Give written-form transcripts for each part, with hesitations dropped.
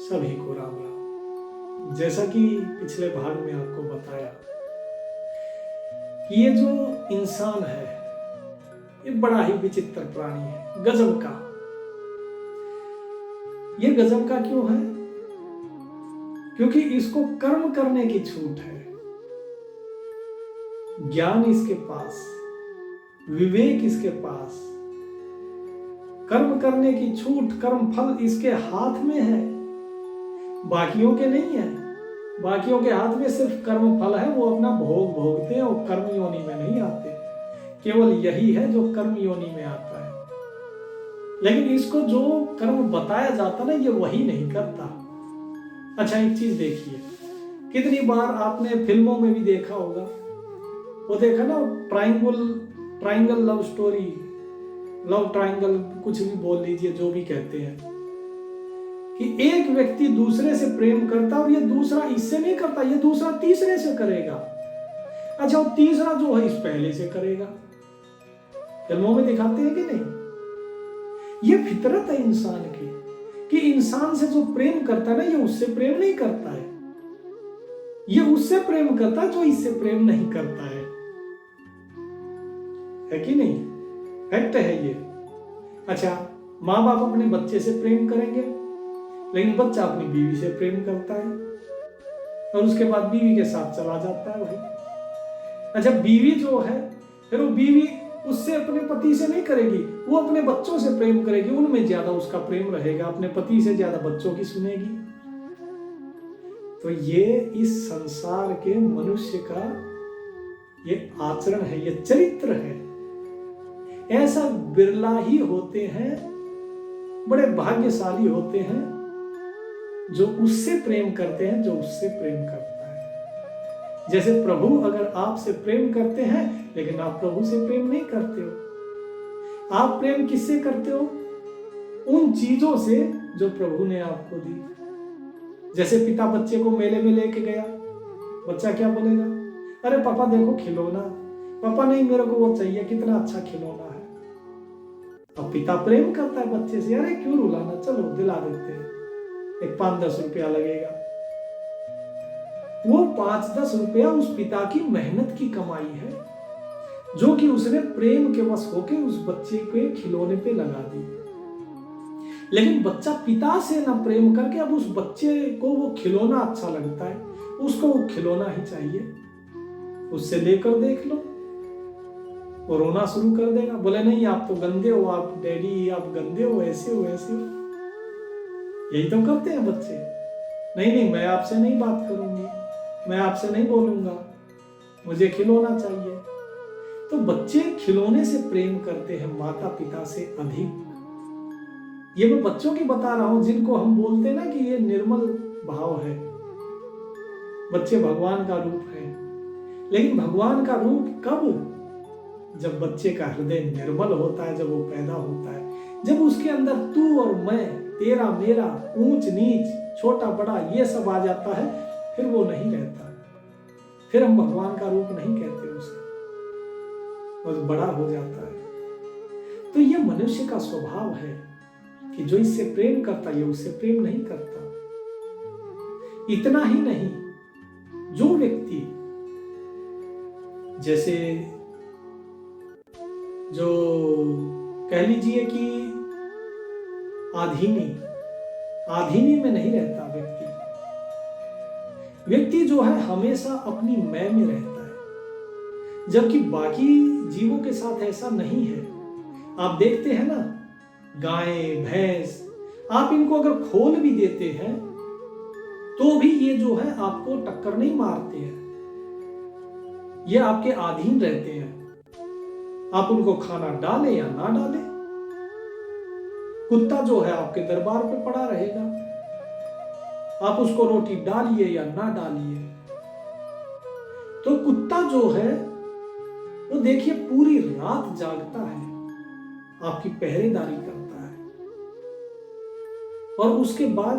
सभी को राम राम। जैसा कि पिछले भाग में आपको बताया कि ये जो इंसान है ये बड़ा ही विचित्र प्राणी है, गजब का। ये गजब का क्यों है? क्योंकि इसको कर्म करने की छूट है, ज्ञान इसके पास, विवेक इसके पास, कर्म करने की छूट, कर्म फल इसके हाथ में है, बाकियों के नहीं है। बाकियों के हाथ में सिर्फ कर्म फल है, वो अपना भोग भोगते हैं और कर्म योनि में नहीं आते। केवल यही है जो कर्म योनि में आता है, लेकिन इसको जो कर्म बताया जाता ना, ये वही नहीं करता। अच्छा, एक चीज देखिए, कितनी बार आपने फिल्मों में भी देखा होगा, वो देखा ना, triangle love story, love triangle, कुछ भी बोल लीजिए, जो भी कहते हैं कि एक व्यक्ति दूसरे से प्रेम करता और ये दूसरा इससे नहीं करता, ये दूसरा तीसरे से करेगा। अच्छा, वो तीसरा जो है इस पहले से करेगा। फिल्मों में दिखाते हैं कि नहीं? ये फितरत है इंसान की कि इंसान से जो प्रेम करता है ना, ये उससे प्रेम नहीं करता है, ये उससे प्रेम करता है जो इससे प्रेम नहीं करता है कि नहीं? फैक्ट है ये। अच्छा, माँ बाप अपने बच्चे से प्रेम करेंगे, लेकिन बच्चा अपनी बीवी से प्रेम करता है और उसके बाद बीवी के साथ चला जाता है वही। अच्छा, बीवी जो है, फिर वो बीवी उससे अपने पति से नहीं करेगी, वो अपने बच्चों से प्रेम करेगी, उनमें ज्यादा उसका प्रेम रहेगा, अपने पति से ज्यादा बच्चों की सुनेगी। तो ये इस संसार के मनुष्य का ये आचरण है, ये चरित्र है। ऐसा बिरला ही होते हैं, बड़े भाग्यशाली होते हैं जो उससे प्रेम करते हैं, जो उससे प्रेम करता है। जैसे प्रभु अगर आपसे प्रेम करते हैं, लेकिन आप प्रभु से प्रेम नहीं करते हो। आप प्रेम किससे करते हो? उन चीजों से जो प्रभु ने आपको दी। जैसे पिता बच्चे को मेले में लेके गया, बच्चा क्या बोलेगा? अरे पापा देखो खिलौना। पापा नहीं, मेरे को वो चाहिए, कितना अच्छा खिलौना है। अब पिता प्रेम करता है बच्चे से, अरे क्यों रुलाना, चलो दिला देते हैं, एक 5-10 रुपया लगेगा। वो 5-10 रुपया उस पिता की मेहनत की कमाई है, जो कि उसने प्रेम के वश होके उस बच्चे के खिलौने पे लगा दी। लेकिन बच्चा पिता से ना प्रेम करके अब उस बच्चे को वो खिलौना अच्छा लगता है, उसको वो खिलौना ही चाहिए। उससे लेकर देख लो, वो रोना शुरू कर देगा, बोले नहीं आप तो गंदे हो, आप डैडी आप गंदे हो, ऐसे हो ऐसे हो। यही तो करते हैं बच्चे। नहीं नहीं, मैं आपसे नहीं बात करूंगी, मैं आपसे नहीं बोलूंगा, मुझे खिलौना चाहिए। तो बच्चे खिलौने से प्रेम करते हैं माता पिता से अधिक। ये मैं बच्चों की बता रहा हूं, जिनको हम बोलते हैं ना कि ये निर्मल भाव है। बच्चे भगवान का रूप है, लेकिन भगवान का रूप कब? जब बच्चे का हृदय निर्मल होता है, जब वो पैदा होता है, जब उसके अंदर तू और मैं, तेरा मेरा, ऊंच नीच, छोटा बड़ा, ये सब आ जाता है, फिर वो नहीं रहता। फिर हम भगवान का रूप नहीं कहते उसे, बस बड़ा हो जाता है। तो ये मनुष्य का स्वभाव है कि जो इससे प्रेम करता है, ये उससे प्रेम नहीं करता। इतना ही नहीं, जो व्यक्ति जैसे जो कह लीजिए कि आधीनी में नहीं रहता व्यक्ति जो है हमेशा अपनी मैं में रहता है, जबकि बाकी जीवों के साथ ऐसा नहीं है। आप देखते हैं ना, गाय भैंस, आप इनको अगर खोल भी देते हैं तो भी ये जो है आपको टक्कर नहीं मारते हैं, ये आपके अधीन रहते हैं। आप उनको खाना डालें या ना डालें, कुत्ता जो है आपके दरबार पे पड़ा रहेगा, आप उसको रोटी डालिए या ना डालिए। तो कुत्ता जो है वो देखिए पूरी रात जागता है, आपकी पहरेदारी करता है, और उसके बाद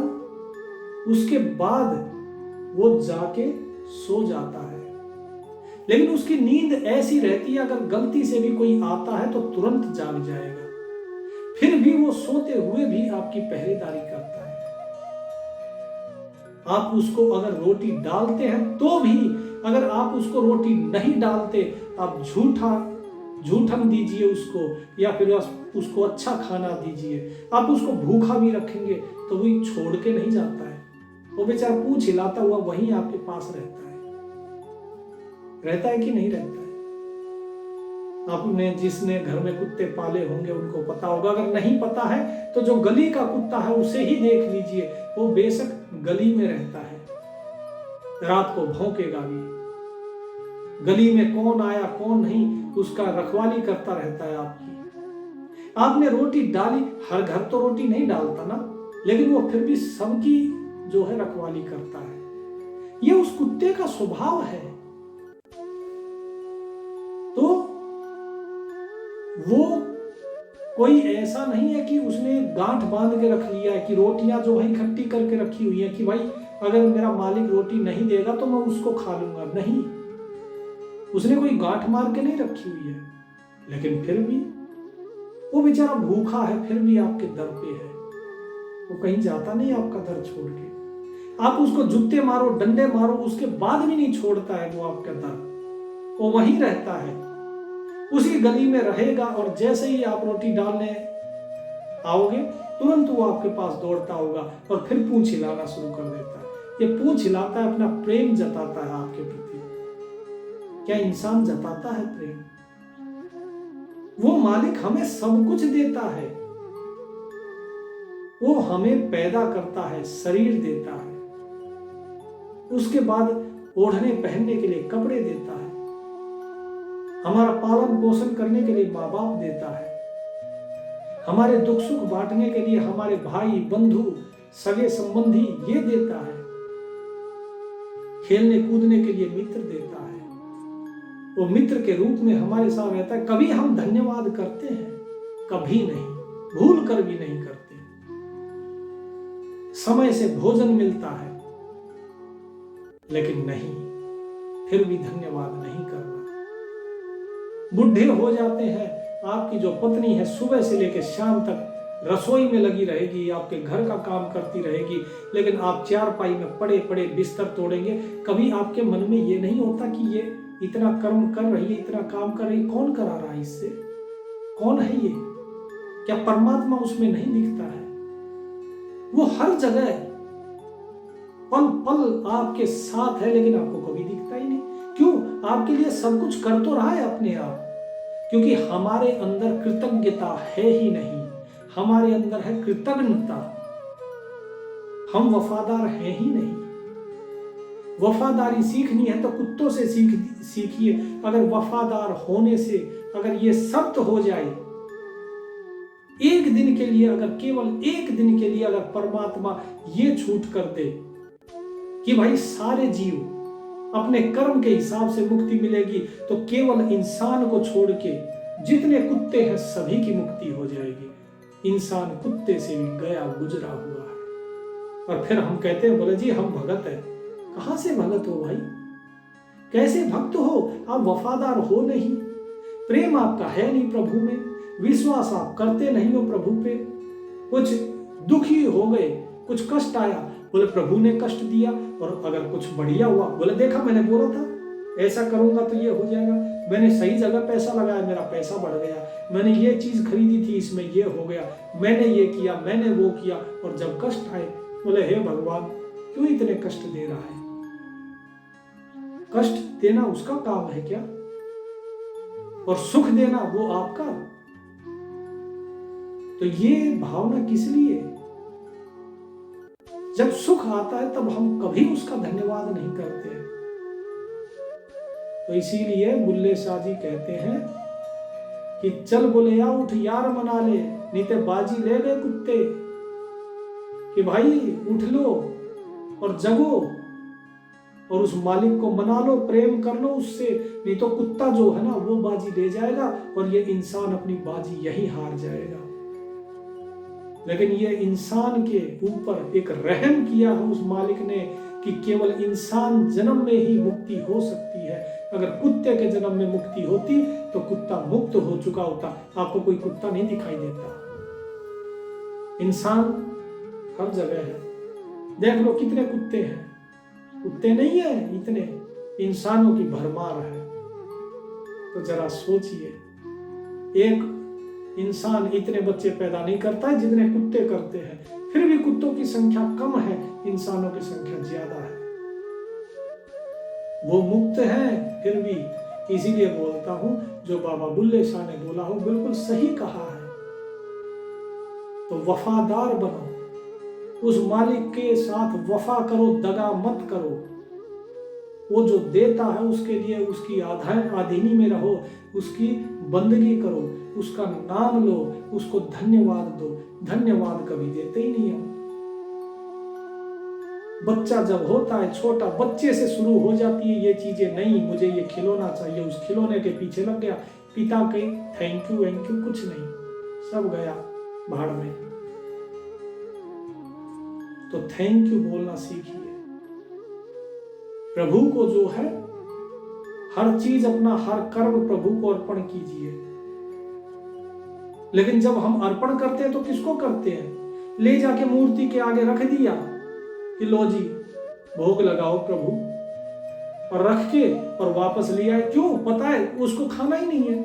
वो जाके सो जाता है। लेकिन उसकी नींद ऐसी रहती है, अगर गलती से भी कोई आता है तो तुरंत जाग जाएगा, फिर भी वो सोते हुए भी आपकी पहरेदारी करता है। आप उसको अगर रोटी डालते हैं तो भी, अगर आप उसको रोटी नहीं डालते, आप झूठन दीजिए उसको, या फिर उसको अच्छा खाना दीजिए, आप उसको भूखा भी रखेंगे तो वो छोड़ के नहीं जाता है। वो बेचारा पूंछ हिलाता हुआ वहीं आपके पास रहता है कि नहीं रहता है? आपने जिसने घर में कुत्ते पाले होंगे उनको पता होगा, अगर नहीं पता है तो जो गली का कुत्ता है उसे ही देख लीजिए, वो बेशक गली में रहता है, रात को भौंकेगा भी, गली में कौन आया कौन नहीं उसका रखवाली करता रहता है आपकी। आपने रोटी डाली, हर घर तो रोटी नहीं डालता ना, लेकिन वो फिर भी सबकी जो है रखवाली करता है। ये उस कुत्ते का स्वभाव है। तो वो कोई ऐसा नहीं है कि उसने गांठ बांध के रख लिया है कि रोटियां जो है इकट्ठी करके रखी हुई है कि भाई अगर मेरा मालिक रोटी नहीं देगा तो मैं उसको खा लूंगा। नहीं, उसने कोई गांठ मार के नहीं रखी हुई है, लेकिन फिर भी वो बेचारा भूखा है, फिर भी आपके दर पे है। वो कहीं जाता नहीं आपका दर छोड़ के। आप उसको जूते मारो, डंडे मारो, उसके बाद भी नहीं छोड़ता है वो आपका दर। वो वहीं रहता है, उसी गली में रहेगा, और जैसे ही आप रोटी डालने आओगे तुरंत वो आपके पास दौड़ता होगा और फिर पूंछ हिलाना शुरू कर देता है। ये पूंछ हिलाता है, अपना प्रेम जताता है आपके प्रति। क्या इंसान जताता है प्रेम? वो मालिक हमें सब कुछ देता है, वो हमें पैदा करता है, शरीर देता है, उसके बाद ओढ़ने पहनने के लिए कपड़े देता है, हमारा पालन पोषण करने के लिए माँ बाप देता है, हमारे दुख सुख बांटने के लिए हमारे भाई बंधु सगे संबंधी ये देता है, खेलने कूदने के लिए मित्र देता है, वो मित्र के रूप में हमारे साथ रहता है। कभी हम धन्यवाद करते हैं? कभी नहीं, भूल कर भी नहीं करते। समय से भोजन मिलता है लेकिन नहीं, फिर भी धन्यवाद नहीं करना। बुढ़े हो जाते हैं, आपकी जो पत्नी है सुबह से लेकर शाम तक रसोई में लगी रहेगी, आपके घर का काम करती रहेगी, लेकिन आप चारपाई में पड़े पड़े बिस्तर तोड़ेंगे। कभी आपके मन में ये नहीं होता कि ये इतना कर्म कर रही है, इतना काम कर रही है, कौन करा रहा है इससे? कौन है ये? क्या परमात्मा उसमें नहीं दिखता है? वो हर जगह पल पल आपके साथ है, लेकिन आपको कभी दिखता ही नहीं। क्यों? आपके लिए सब कुछ कर तो रहा है अपने आप, क्योंकि हमारे अंदर कृतज्ञता है ही नहीं, हमारे अंदर है कृतज्ञता। हम वफादार हैं ही नहीं। वफादारी सीखनी है तो कुत्तों से सीखिए। अगर वफादार होने से अगर ये शर्त हो जाए, एक दिन के लिए, अगर केवल एक दिन के लिए अगर परमात्मा ये छूट कर दे कि भाई सारे जीव अपने कर्म के हिसाब से मुक्ति मिलेगी, तो केवल इंसान को छोड़ के जितने कुत्ते हैं सभी की मुक्ति हो जाएगी। इंसान कुत्ते से भी गया गुजरा हुआ है। और फिर हम कहते हैं बोले जी हम भगत है। कहां से भगत हो भाई? कैसे भक्त हो? आप वफादार हो नहीं, प्रेम आपका है नहीं प्रभु में, विश्वास आप करते नहीं हो प्रभु पे। कुछ दुखी हो गए, कुछ कष्ट आया, बोले प्रभु ने कष्ट दिया, और अगर कुछ बढ़िया हुआ बोले देखा मैंने बोला था ऐसा करूंगा तो ये हो जाएगा, मैंने सही जगह पैसा लगाया मेरा पैसा बढ़ गया, मैंने ये चीज खरीदी थी इसमें ये हो गया, मैंने ये किया मैंने वो किया। और जब कष्ट आए बोले हे भगवान क्यों इतने कष्ट दे रहा है? कष्ट देना उसका काम है क्या? और सुख देना वो आपका? तो ये भावना किस लिए? जब सुख आता है तब हम कभी उसका धन्यवाद नहीं करते। तो इसीलिए बुल्ले शाह जी कहते हैं कि चल बोले या उठ यार मना ले, नहीं तो बाजी ले ले कुत्ते। कि भाई उठ लो और जगो और उस मालिक को मना लो, प्रेम कर लो उससे, नहीं तो कुत्ता जो है ना वो बाजी ले जाएगा और ये इंसान अपनी बाजी यही हार जाएगा। लेकिन ये इंसान के ऊपर एक रहम किया है उस मालिक ने कि केवल इंसान जन्म में ही मुक्ति हो सकती है। अगर कुत्ते के जन्म में मुक्ति होती तो कुत्ता मुक्त हो चुका होता। आपको कोई कुत्ता नहीं दिखाई देता। इंसान हर जगह है, देख लो कितने कुत्ते हैं, कुत्ते नहीं है, इतने इंसानों की भरमार है। तो जरा सोचिए, एक इंसान इतने बच्चे पैदा नहीं करता है जितने कुत्ते करते हैं, फिर भी कुत्तों की संख्या कम है, इंसानों की संख्या ज्यादा है। वो मुक्त हैं फिर भी। इसीलिए बोलता हूं, जो बाबा बुल्ले शाह ने बोला हो बिल्कुल सही कहा है। तो वफादार बनो, उस मालिक के साथ वफा करो, दगा मत करो। वो जो देता है उसके लिए उसकी आधीनी में रहो, उसकी बंदगी करो, उसका नाम लो, उसको धन्यवाद दो। धन्यवाद कभी देते ही नहीं हम। बच्चा जब होता है छोटा, बच्चे से शुरू हो जाती है ये चीजें, नहीं मुझे ये खिलौना चाहिए, उस खिलौने के पीछे लग गया, पिता के थैंक यू कुछ नहीं, सब गया भाड़ में। तो थैंक यू बोलना सीखिए। प्रभु को जो है हर चीज, अपना हर कर्म प्रभु को अर्पण कीजिए। लेकिन जब हम अर्पण करते हैं तो किसको करते हैं? ले जाके मूर्ति के आगे रख दिया कि लो जी भोग लगाओ प्रभु, और रख के और वापस लिया। क्यों? पता है उसको खाना ही नहीं है।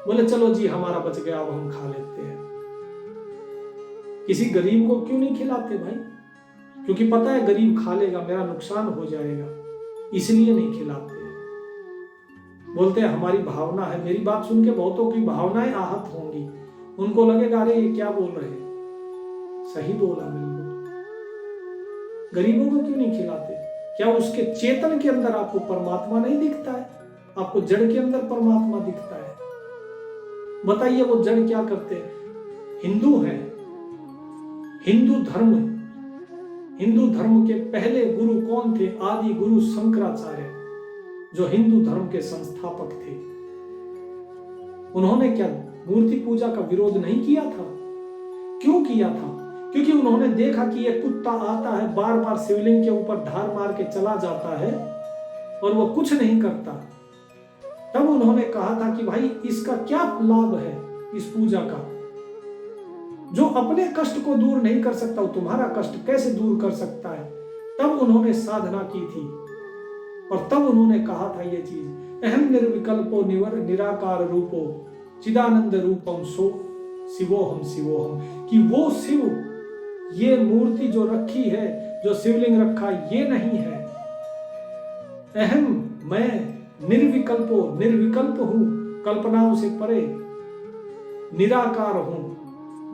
बोले चलो जी हमारा बच गया, अब हम खा लेते हैं। किसी गरीब को क्यों नहीं खिलाते भाई? क्योंकि पता है गरीब खा लेगा, मेरा नुकसान हो जाएगा, इसलिए नहीं खिलाते। बोलते हैं हमारी भावना है। मेरी बात सुन के बहुतों की भावनाएं आहत होंगी, उनको लगेगा अरे ये क्या बोल रहे हैं। सही बोला बिल्कुल। गरीबों को क्यों नहीं खिलाते? क्या उसके चेतन के अंदर आपको परमात्मा नहीं दिखता है? आपको जड़ के अंदर परमात्मा दिखता है? बताइए वो जड़ क्या करते हैं? हिंदू हैं, हिंदू धर्म के पहले गुरु कौन थे? आदि गुरु शंकराचार्य, जो हिंदू धर्म के संस्थापक थे। उन्होंने क्या मूर्ति पूजा का विरोध नहीं किया था? क्यों किया था? क्योंकि उन्होंने देखा कि यह कुत्ता आता है, बार बार शिवलिंग के ऊपर ढार मार के चला जाता है और वो कुछ नहीं करता। तब उन्होंने कहा था कि भाई इसका क्या लाभ है इस पूजा का? जो अपने कष्ट को दूर नहीं कर सकता, वो तुम्हारा कष्ट कैसे दूर कर सकता है? तब उन्होंने साधना की थी और तब उन्होंने कहा था ये चीज, अहम निर्विकल्पो निराकार रूपो चिदानंद रूपम सो शिवोहम शिवोहम, कि वो शिव, ये मूर्ति जो रखी है, जो शिवलिंग रखा, ये नहीं है। अहम, मैं निर्विकल्प हूं, कल्पनाओं से परे, निराकार हूं,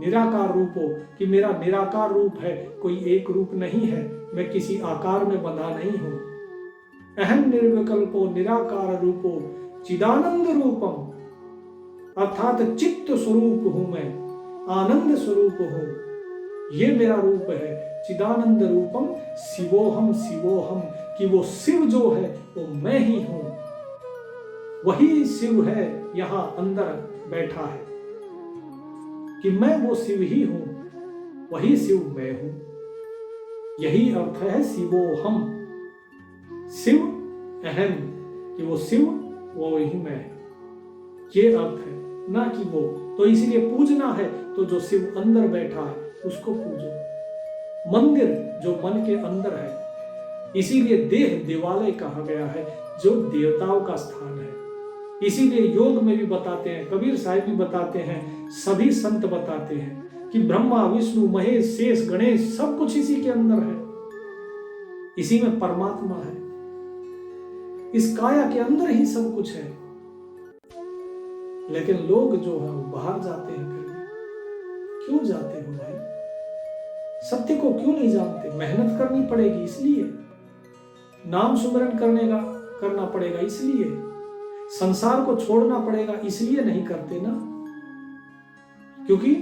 निराकार रूपो, कि मेरा निराकार रूप है, कोई एक रूप नहीं है, मैं किसी आकार में बंधा नहीं हूं। अहम निर्विकल्पो निराकार रूपो चिदानंद रूपम, अर्थात चित्त स्वरूप हूं मैं, आनंद स्वरूप हूं, ये मेरा रूप है। चिदानंद रूपम शिवोहम शिवोहम, कि वो शिव जो है वो मैं ही हूं। वही शिव है, यहां अंदर बैठा है, कि मैं वो शिव ही हूं, वही शिव मैं हूं। यही अर्थ है शिवोहम, शिव अहम, कि वो शिव वो ही मैं, ये अर्थ है, ना कि वो। तो इसलिए पूजना है तो जो शिव अंदर बैठा है उसको पूजो। मंदिर जो मन के अंदर है, इसीलिए देह देवालय कहा गया है, जो देवताओं का स्थान है। इसीलिए योग में भी बताते हैं, कबीर साहिब भी बताते हैं, सभी संत बताते हैं कि ब्रह्मा विष्णु महेश शेष गणेश सब कुछ इसी के अंदर है, इसी में परमात्मा है, इस काया के अंदर ही सब कुछ है। लेकिन लोग जो है वो बाहर जाते हैं। फिर भी क्यों जाते हो भाई? सत्य को क्यों नहीं जानते? मेहनत करनी पड़ेगी इसलिए, नाम सुमरन करना पड़ेगा इसलिए, संसार को छोड़ना पड़ेगा इसलिए नहीं करते ना। क्योंकि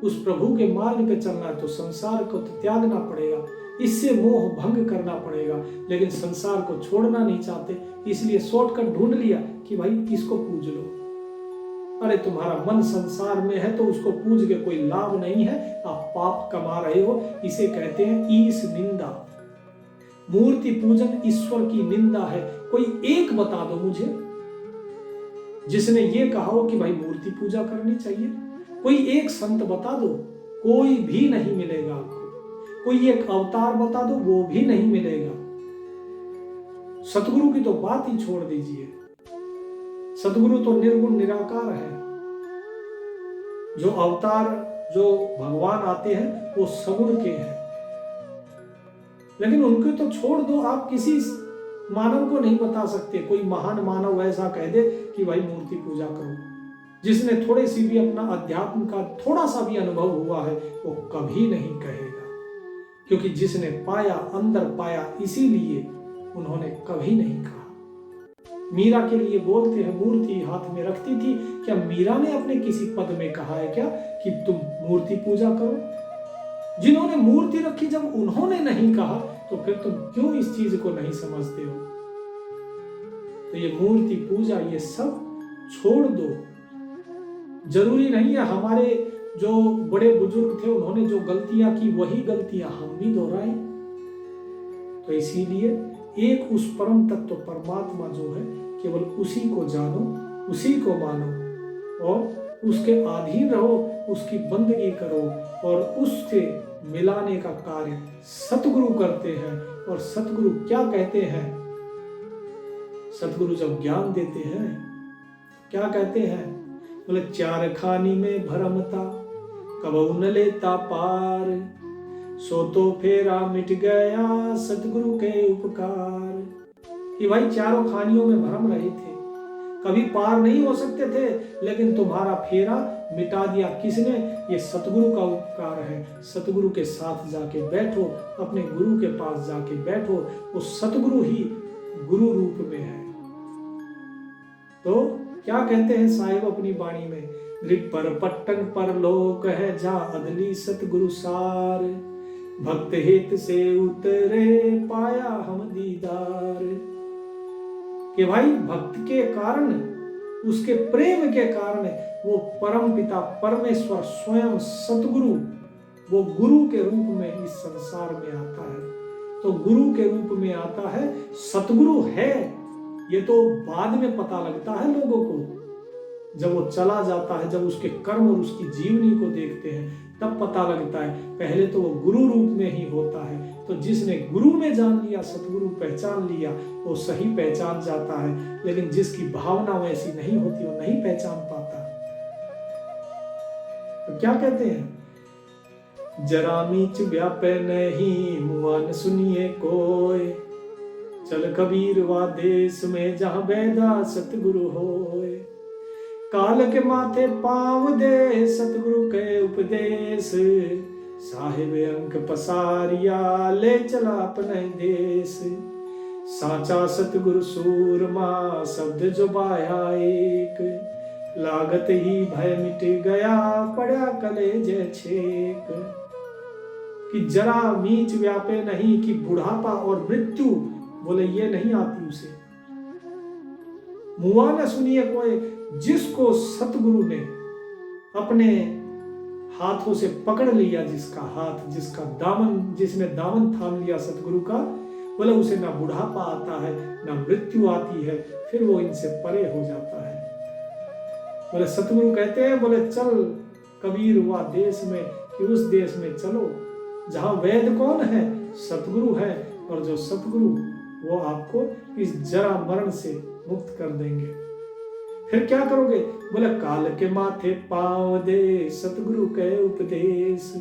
उस प्रभु के मार्ग पे चलना है तो संसार को तो त्यागना पड़ेगा, इससे मोह भंग करना पड़ेगा। लेकिन संसार को छोड़ना नहीं चाहते, इसलिए शॉर्टकट ढूंढ लिया कि भाई इसको पूज लो। अरे तुम्हारा मन संसार में है तो उसको पूज के कोई लाभ नहीं है, आप पाप कमा रहे हो। इसे कहते हैं ईश निंदा। मूर्ति पूजन ईश्वर की निंदा है। कोई एक बता दो मुझे जिसने ये कहा हो कि भाई मूर्ति पूजा करनी चाहिए। कोई एक संत बता दो, कोई भी नहीं मिलेगा आपको। कोई एक अवतार बता दो, वो भी नहीं मिलेगा। सतगुरु की तो बात ही छोड़ दीजिए। सतगुरु तो निर्गुण निराकार है। जो अवतार, जो भगवान आते हैं वो सगुण के हैं, लेकिन उनको तो छोड़ दो। आप किसी मानव को नहीं बता सकते। कोई महान मानव ऐसा कह दे कि भाई मूर्ति पूजा करो, जिसने थोड़े सी भी अपना अध्यात्म का थोड़ा सा भी अनुभव हुआ है, वो कभी नहीं कहेगा। क्योंकि जिसने पाया, अंदर पाया, इसीलिए उन्होंने कभी नहीं कहा। मीरा के लिए बोलते हैं मूर्ति हाथ में रखती थी। क्या मीरा ने अपने किसी पद में कहा है क्या कि तुम मूर्ति पूजा करो? जिन्होंने मूर्ति रखी, जब उन्होंने नहीं कहा, तो फिर तुम क्यों इस चीज को नहीं समझते हो? तो ये मूर्ति पूजा, ये सब छोड़ दो। जरूरी नहीं है हमारे जो बड़े बुजुर्ग थे उन्होंने जो गलतियां की वही गलतियां हम भी दोहराएं। तो इसीलिए एक उस परम तत्व परमात्मा जो है, केवल उसी को जानो, उसी को मानो और उसके अधीन रहो, उसकी बंदगी करो। और उससे मिलाने का कार्य सतगुरु करते हैं। और सतगुरु क्या कहते हैं? सतगुरु जब ज्ञान देते हैं क्या कहते हैं? बोले चार खानी में भरमता, कबहू न लेता पार, सो तो फेरा मिट गया सतगुरु के उपकार। कि भाई चारों खानियों में भरम रहे थे, कभी पार नहीं हो सकते थे, लेकिन तुम्हारा फेरा मिटा दिया किसने? ये सतगुरु का उपकार है। सतगुरु के साथ जाके बैठो, अपने गुरु के पास जाके बैठो। वो सतगुरु ही गुरु रूप में है। तो क्या कहते हैं साहिब अपनी वाणी में? ग्रिप पर पट्टन पर लोक है, जा अदली सतगुरु सार, भक्त हित से उतरे पाया हम दीदार। कि भाई भक्त के कारण, उसके प्रेम के कारण वो परम पिता परमेश्वर स्वयं सतगुरु, वो गुरु के रूप में इस संसार में आता है। तो गुरु के रूप में आता है, सतगुरु है। ये तो बाद में पता लगता है लोगों को, जब वो चला जाता है, जब उसके कर्म और उसकी जीवनी को देखते हैं तब पता लगता है। पहले तो वो गुरु रूप में ही होता है। तो जिसने गुरु में जान लिया, सतगुरु पहचान लिया, वो सही पहचान जाता है। लेकिन जिसकी भावना वैसी नहीं होती, वो नहीं पहचान पाता। तो क्या कहते हैं? जरा नीच व्यापे नहीं, मुआ न सुनिए कोय, चल कबीर वा देश में जहां बैदा सतगुरु होए। काल के माथे पाँव दे सतगुरु के उपदेश, साहिब अंक पसारिया ले चला अपने देश। साचा सतगुरु सूरमा शब्द जो बाया एक, लागत ही भय मिट गया पड़ा कलेजे छेक। कि जरा नीच व्यापे नहीं, कि बुढ़ापा और मृत्यु बोले ये नहीं आती उसे। मुआ न सुनिए कोई, जिसको सतगुरु ने अपने हाथों से पकड़ लिया, जिसका हाथ, जिसका दामन, जिसने दामन थाम लिया सतगुरु का, बोले उसे ना बुढ़ापा आता है ना मृत्यु आती है, फिर वो इनसे परे हो जाता है। बोले सतगुरु कहते हैं, बोले चल कबीर हुआ देश में, कि उस देश में चलो जहां वेद कौन है? सतगुरु है। और जो सतगुरु, वो आपको इस जरा मरण से मुक्त कर देंगे। फिर क्या करोगे? बोले काल के माथे पाँव दे सतगुरु के उपदेश।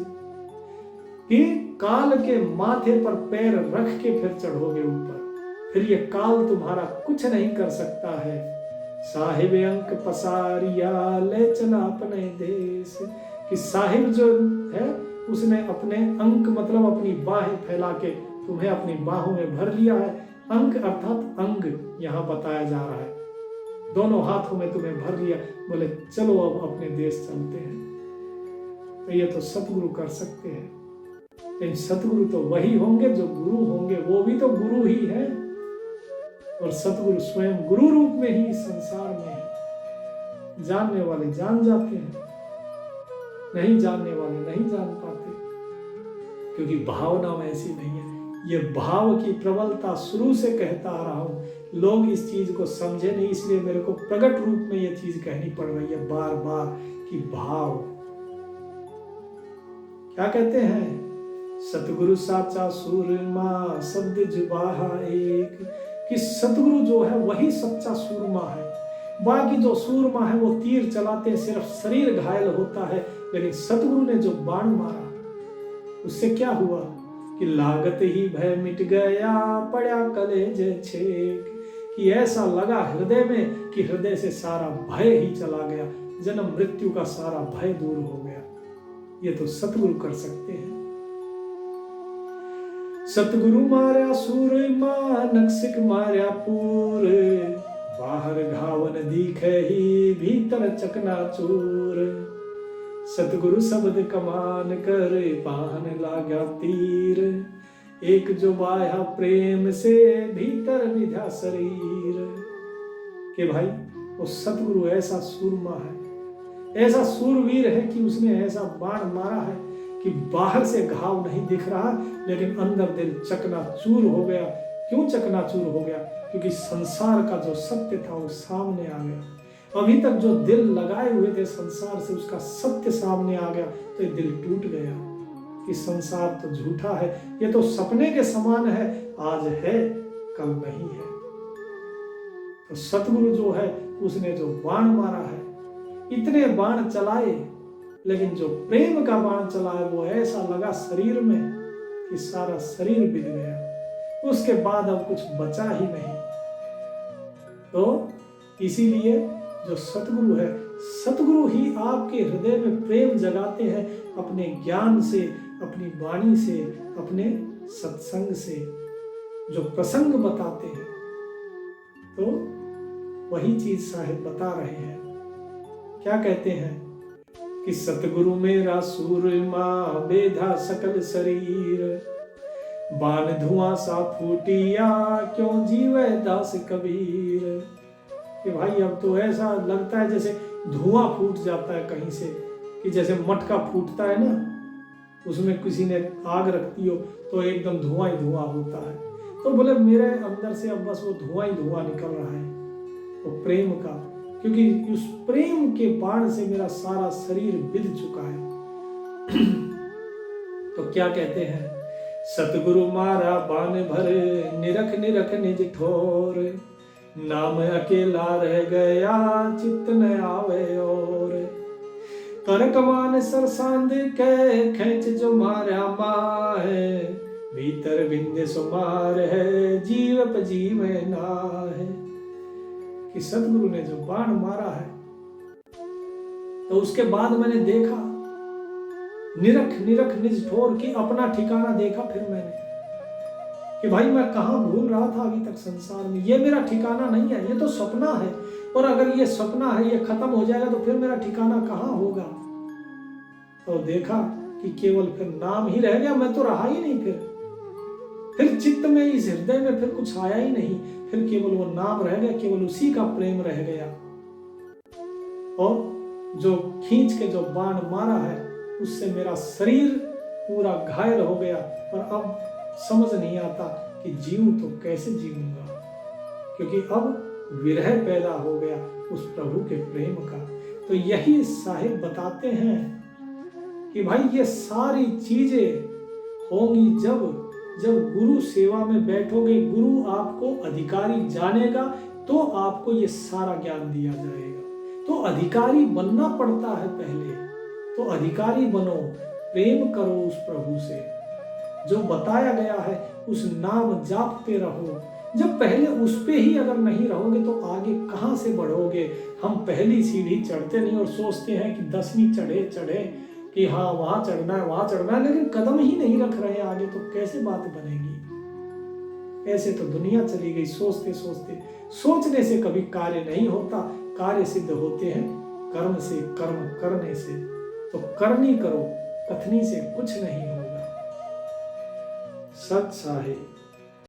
कि काल के माथे पर पैर रख के फिर चढ़ोगे ऊपर। फिर ये काल तुम्हारा कुछ नहीं कर सकता है। साहिब अंक पसारिया ले चला अपने देश। कि साहिब जो है उसने अपने अंक मतलब अपनी बाहें फैला के तुम्हें अपनी बाहों में भर लिया है। अंक अर्थात अंग यहाँ बताया जा रहा है, दोनों हाथों में तुम्हें भर लिया। बोले चलो अब अपने देश चलते हैं। तो ये तो सतगुरु कर सकते हैं। लेकिन सतगुरु तो वही होंगे जो गुरु होंगे, वो भी तो गुरु ही है। और सतगुरु स्वयं गुरु रूप में ही इस संसार में है। जानने वाले जान जाते हैं, नहीं जानने वाले नहीं जान पाते, क्योंकि भावना वैसी नहीं है। ये भाव की प्रबलता शुरू से कहता आ रहा हूं, लोग इस चीज को समझे नहीं, इसलिए मेरे को प्रकट रूप में ये चीज कहनी पड़ रही है बार बार कि भाव। क्या कहते हैं? सतगुरु साचा सूरमा शब्द जुबाहा एक, कि सतगुरु जो है वही सच्चा सूरमा है। बाकी जो सूरमा है वो तीर चलाते हैं, सिर्फ शरीर घायल होता है, लेकिन सतगुरु ने जो बाण मारा उससे क्या हुआ कि लागत ही भय मिट गया, पड़ा कलेज छेक, कि ऐसा लगा हृदय में कि हृदय से सारा भय ही चला गया, जन्म मृत्यु का सारा भय दूर हो गया। ये तो सतगुरु कर सकते हैं। सतगुरु मार्या सूरमा नक्सिक मार्या पूर, बाहर घावन दिखे ही भीतर चकनाचूर, सतगुरु शब्द कमान कर पाहन लागा तीर, एक जो बाया प्रेम से भीतर विधा शरीर। कि भाई वो सतगुरु ऐसा सूरमा है, ऐसा सूरवीर है कि उसने ऐसा बाण मारा है कि बाहर से घाव नहीं दिख रहा, लेकिन अंदर दिल चकनाचूर हो गया। क्यों चकनाचूर हो गया? क्योंकि संसार का जो सत्य था वो सामने आ गया। अभी तक जो दिल लगाए हुए थे संसार से, उसका सत्य सामने आ गया तो ये दिल टूट गया कि संसार तो झूठा है, ये तो सपने के समान है, आज है कल नहीं है। तो सतगुरु जो है उसने जो बाण मारा है, इतने बाण चलाए, लेकिन जो प्रेम का बाण चलाए वो ऐसा लगा शरीर में कि सारा शरीर बिक गया, उसके बाद अब कुछ बचा ही नहीं। तो इसीलिए जो सतगुरु है, सतगुरु ही आपके हृदय में प्रेम जगाते हैं अपने ज्ञान से, अपनी वाणी से, अपने सत्संग से, जो प्रसंग बताते हैं। तो वही चीज साहिब बता रहे हैं। क्या कहते हैं कि सतगुरु मेरा सूरमा बेधा सकल शरीर, बाण धुआं सा फूटिया क्यों जीवे दास कबीर। कि भाई अब तो ऐसा लगता है जैसे धुआं फूट जाता है कहीं से, कि जैसे मटका फूटता है ना, उसमें किसी ने आग रखती हो तो एकदम धुआं ही धुआं होता है। तो बोले मेरे अंदर से अब बस वो धुआं ही धुआं निकल रहा है, वो प्रेम का, क्योंकि उस प्रेम के बाण से मेरा सारा शरीर बिध चुका है। तो क्या कहते हैं, सतगुरु मारा बाण भर निरख निरख निज ठोर, नाम अकेला रह गया चित्त न आवे और, कर कमान सरसांद के खेच जो मारा माहे, भीतर बिंदे सुमार है जीव पजीव ना है। कि सतगुरु ने जो बाण मारा है तो उसके बाद मैंने देखा, निरख निरख निज ठोर, की अपना ठिकाना देखा। फिर मैंने कि भाई मैं कहाँ भूल रहा था अभी तक संसार में, ये मेरा ठिकाना नहीं है, ये तो सपना है, और अगर ये सपना है ये खत्म हो जाएगा तो फिर मेरा ठिकाना कहाँ होगा। तो देखा कि केवल फिर नाम ही रह गया, मैं तो रहा ही नहीं। फिर चित्त में, इस हृदय में फिर कुछ आया ही नहीं, फिर केवल वो नाम रह गया, केवल उसी का प्रेम रह गया। और जो खींच के जो बाण मारा है उससे मेरा शरीर पूरा घायल हो गया, और अब समझ नहीं आता कि जीऊं तो कैसे जीऊंगा, क्योंकि अब विरह पैदा हो गया उस प्रभु के प्रेम का। तो यही साहिब बताते हैं कि भाई ये सारी चीजें होंगी जब गुरु सेवा में बैठोगे, गुरु आपको अधिकारी जानेगा, तो आपको ये सारा ज्ञान दिया जाएगा। तो अधिकारी बनना पड़ता है पहले, तो अधिकारी बनो, प्रेम करो उस प्रभु से, जो बताया गया है उस नाम जापते रहो। जब पहले उस पे ही अगर नहीं रहोगे तो आगे कहाँ से बढ़ोगे। हम पहली सीढ़ी चढ़ते नहीं और सोचते हैं कि 10वीं चढ़े कि हाँ वहां चढ़ना है, लेकिन कदम ही नहीं रख रहे हैं आगे, तो कैसे बात बनेगी। ऐसे तो दुनिया चली गई, सोचते सोचते, सोचने से कभी कार्य नहीं होता, कार्य सिद्ध होते हैं कर्म से, कर्म करने से। तो करनी करो, कथनी से कुछ नहीं होगा। सच साहिब।